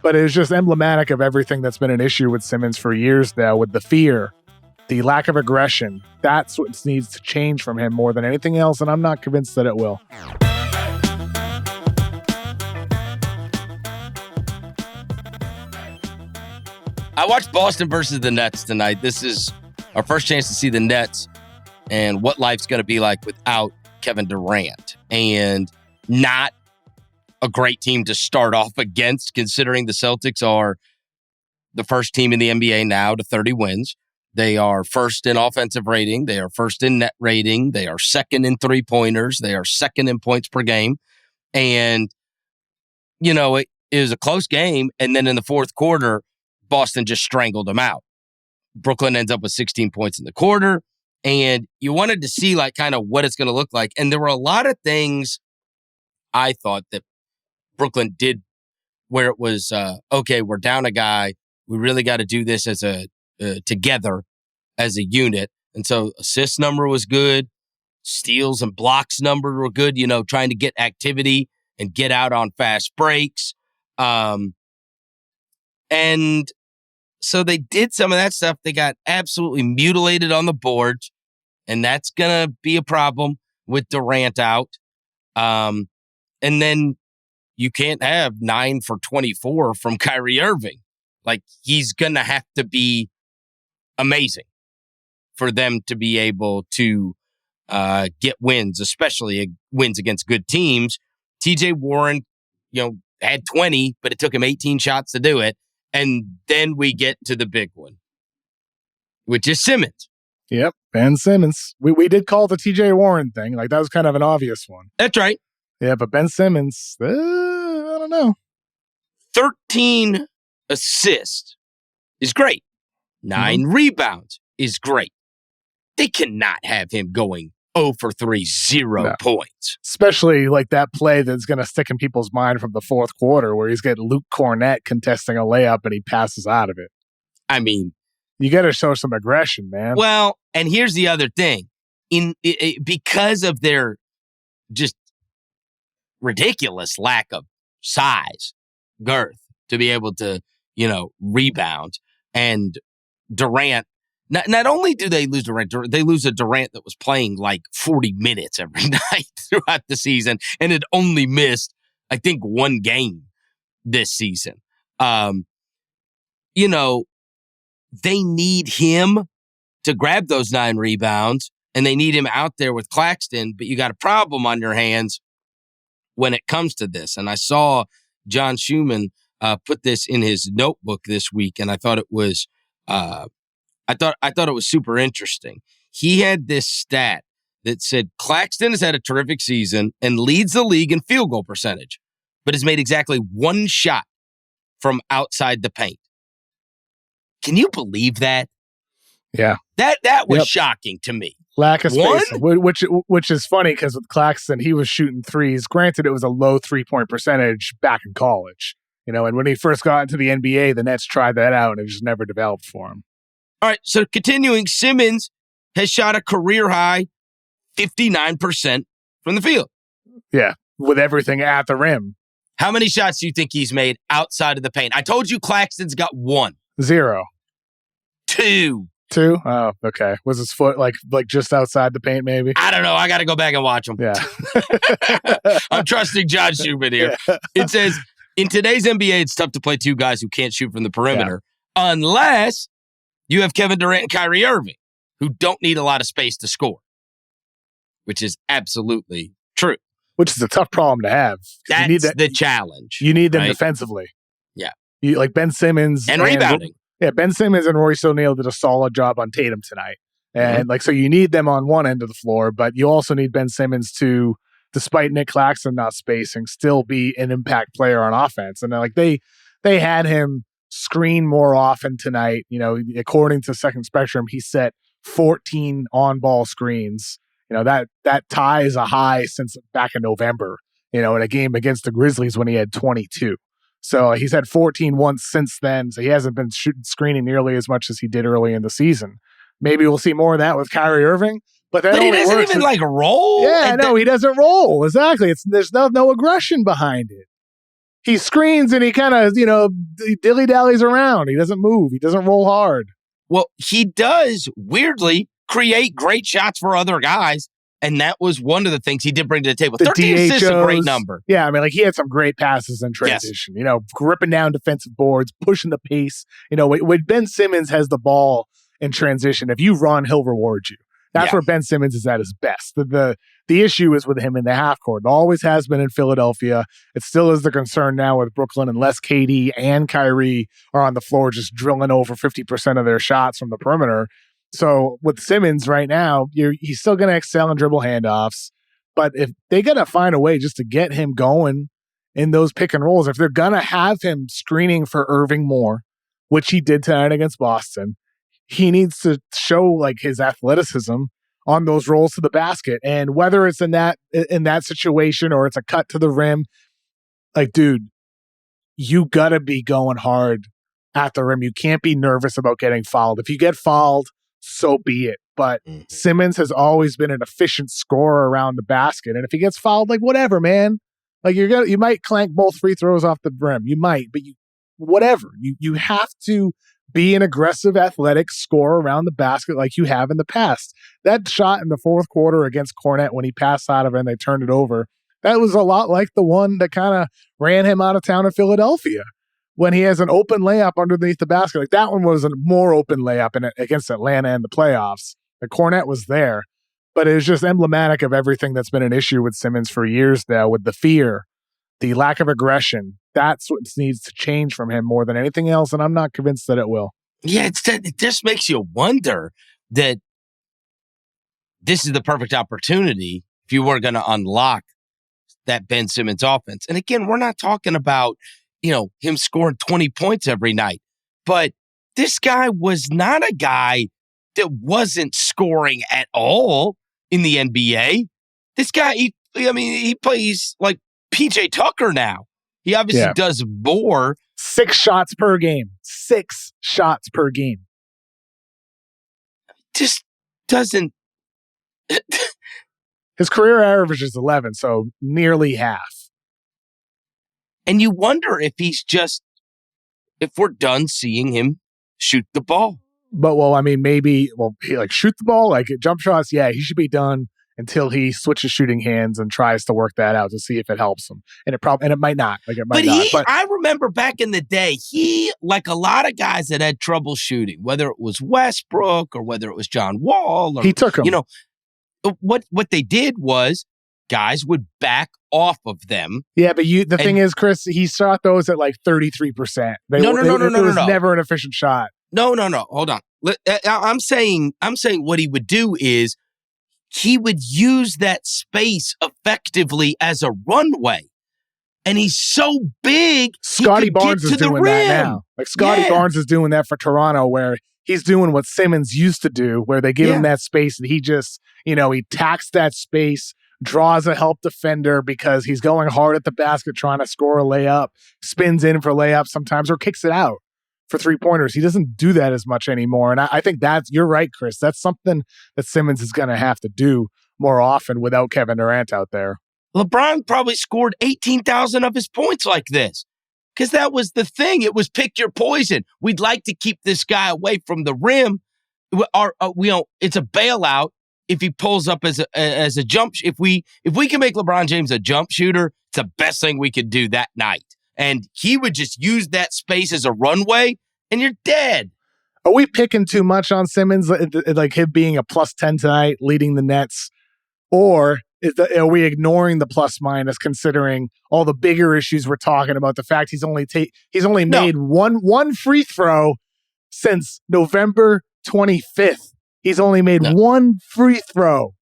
But it was just emblematic of everything that's been an issue with Simmons for years now, with the fear, the lack of aggression. That's what needs to change from him more than anything else, and I'm not convinced that it will. I watched Boston versus the Nets tonight. This is our first chance to see the Nets and what life's going to be like without Kevin Durant. And not a great team to start off against, considering the Celtics are the first team in the NBA now to 30 wins. They are first in offensive rating. They are first in net rating. They are second in three-pointers. They are second in points per game. And, you know, it was a close game. And then in the fourth quarter, Boston just strangled them out. Brooklyn ends up with 16 points in the quarter. And you wanted to see like kind of what it's going to look like. And there were a lot of things I thought that Brooklyn did where it was, okay, we're down a guy. We really got to do this as together as a unit. And so assist number was good. Steals and blocks number were good, you know, trying to get activity and get out on fast breaks. And so they did some of that stuff. They got absolutely mutilated on the boards, and that's going to be a problem with Durant out. And then you can't have 9 for 24 from Kyrie Irving. Like, he's going to have to be amazing for them to be able to get wins, especially wins against good teams. TJ Warren, you know, had 20, but it took him 18 shots to do it. And then we get to the big one, which is Simmons. Yep, Ben Simmons. We did call the TJ Warren thing. Like, that was kind of an obvious one. That's right. Yeah, but Ben Simmons, I don't know. 13 assists is great. 9 rebounds is great. They cannot have him going 0 for 3, 0 points. Especially like that play that's going to stick in people's mind from the fourth quarter where he's getting Luke Cornett contesting a layup and he passes out of it. I mean, you got to show some aggression, man. Well, and here's the other thing. Because of their just ridiculous lack of size, girth, to be able to, you know, rebound. And Durant, not only do they lose Durant, they lose a Durant that was playing like 40 minutes every night throughout the season and had only missed, I think, 1 game this season. You know, they need him to grab those 9 rebounds, and they need him out there with Claxton, but you got a problem on your hands when it comes to this. And I saw John Schumann put this in his notebook this week, and I thought it was I thought it was super interesting. He had this stat that said Claxton has had a terrific season and leads the league in field goal percentage, but has made exactly 1 shot from outside the paint. Can you believe that? Yeah. That was shocking to me. Lack of spacing, which is funny because with Claxton, he was shooting threes. Granted, it was a low 3-point percentage back in college, you know, and when he first got into the NBA, the Nets tried that out and it just never developed for him. All right, so continuing, Simmons has shot a career-high 59% from the field. Yeah, with everything at the rim. How many shots do you think he's made outside of the paint? I told you Claxton's got 1. 0. 2. 2? Oh, okay. Was his foot like just outside the paint, maybe? I don't know. I got to go back and watch him. Yeah. I'm trusting John Schumann here. Yeah. It says, in today's NBA, it's tough to play 2 guys who can't shoot from the perimeter unless you have Kevin Durant and Kyrie Irving, who don't need a lot of space to score, which is absolutely true. Which is a tough problem to have. That's the challenge. You need them defensively. Yeah. You, like Ben Simmons. And rebounding. Ben Simmons and Royce O'Neal did a solid job on Tatum tonight. And so you need them on one end of the floor, but you also need Ben Simmons to, despite Nick Claxton not spacing, still be an impact player on offense. And they had him screen more often tonight. You know, according to Second Spectrum, he set 14 on-ball screens. You know, that ties a high since back in November, you know, in a game against the Grizzlies when he had 22. So he's had 14 once since then. So he hasn't been screening nearly as much as he did early in the season. Maybe we'll see more of that with Kyrie Irving. But he doesn't even like roll. Yeah, no, he doesn't roll. Exactly. There's no aggression behind it. he screens and he kind of, dilly-dallies around. He doesn't move. He doesn't roll hard. Well, he does, weirdly, create great shots for other guys, and that was one of the things he did bring to the table. The 13 assists is a great number. Yeah, I mean, he had some great passes in transition, ripping down defensive boards, pushing the pace. When Ben Simmons has the ball in transition, if you run, he'll reward you. That's where Ben Simmons is at his best. The issue is with him in the half court. It always has been in Philadelphia. It still is the concern now with Brooklyn, unless KD and Kyrie are on the floor just drilling over 50% of their shots from the perimeter. So with Simmons right now, he's still going to excel in dribble handoffs. But if they got to find a way just to get him going in those pick and rolls, if they're going to have him screening for Irving more, which he did tonight against Boston, he needs to show his athleticism on those rolls to the basket. And whether it's in that situation or it's a cut to the rim, dude, you gotta be going hard at the rim. You can't be nervous about getting fouled. If you get fouled, so be it. But Simmons has always been an efficient scorer around the basket. And if he gets fouled, whatever, man. You might clank both free throws off the rim. You might, but whatever. You have to be an aggressive, athletic scorer around the basket like you have in the past. That shot in the fourth quarter against Cornette when he passed out of it and they turned it over, that was a lot like the one that kind of ran him out of town in Philadelphia when he has an open layup underneath the basket. That one was a more open layup against Atlanta in the playoffs. The Cornette was there, but it was just emblematic of everything that's been an issue with Simmons for years now, with the fear, the lack of aggression. That's what needs to change from him more than anything else, and I'm not convinced that it will. Yeah, it just makes you wonder that this is the perfect opportunity if you were going to unlock that Ben Simmons offense. And again, we're not talking about, him scoring 20 points every night, but this guy was not a guy that wasn't scoring at all in the NBA. This guy, he plays like PJ Tucker now. He obviously does more. 6 shots per game. 6 shots per game. Just doesn't. His career average is 11, so nearly half. And you wonder if if we're done seeing him shoot the ball. But, maybe, he shoot the ball, jump shots, yeah, he should be done until he switches shooting hands and tries to work that out to see if it helps him. And it might not. But I remember back in the day, he, like a lot of guys that had trouble shooting, whether it was Westbrook or whether it was John Wall, or, he took him. What they did was guys would back off of them. Yeah, but the thing is, Chris, he shot those at 33%. It was never an efficient shot. No. Hold on. I'm saying what he would do is he would use that space effectively as a runway. And he's so big, Scotty Barnes is doing that now. Scotty Barnes is doing that for Toronto, where he's doing what Simmons used to do, where they give him that space and he just, he tacks that space, draws a help defender because he's going hard at the basket trying to score a layup, spins in for layups sometimes, or kicks it out for 3-pointers. He doesn't do that as much anymore. And I think you're right, Chris. That's something that Simmons is going to have to do more often without Kevin Durant out there. LeBron probably scored 18,000 of his points like this because that was the thing. It was pick your poison. We'd like to keep this guy away from the rim. It's a bailout if he pulls up as a jump. If we can make LeBron James a jump shooter, it's the best thing we could do that night. And he would just use that space as a runway, and you're dead. Are we picking too much on Simmons, like him being a +10 tonight, leading the Nets? Or are we ignoring the plus-minus, considering all the bigger issues we're talking about? The fact he's only made one free throw since November 25th. He's only made one free throw.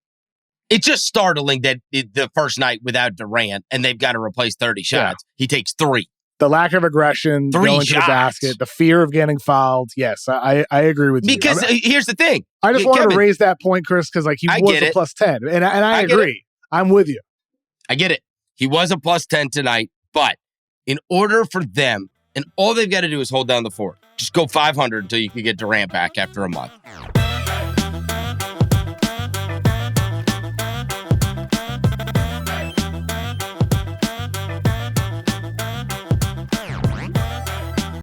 It's just startling that the first night without Durant, and they've got to replace 30 shots, he takes 3. The lack of aggression, going to the basket, the fear of getting fouled. Yes, I agree with you. Because here's the thing. I just wanted to raise that point, Chris, because he was a +10. And I agree. I'm with you. I get it. He was a +10 tonight, but in order for them, and all they've got to do is hold down the fort. Just go 500 until you can get Durant back after a month.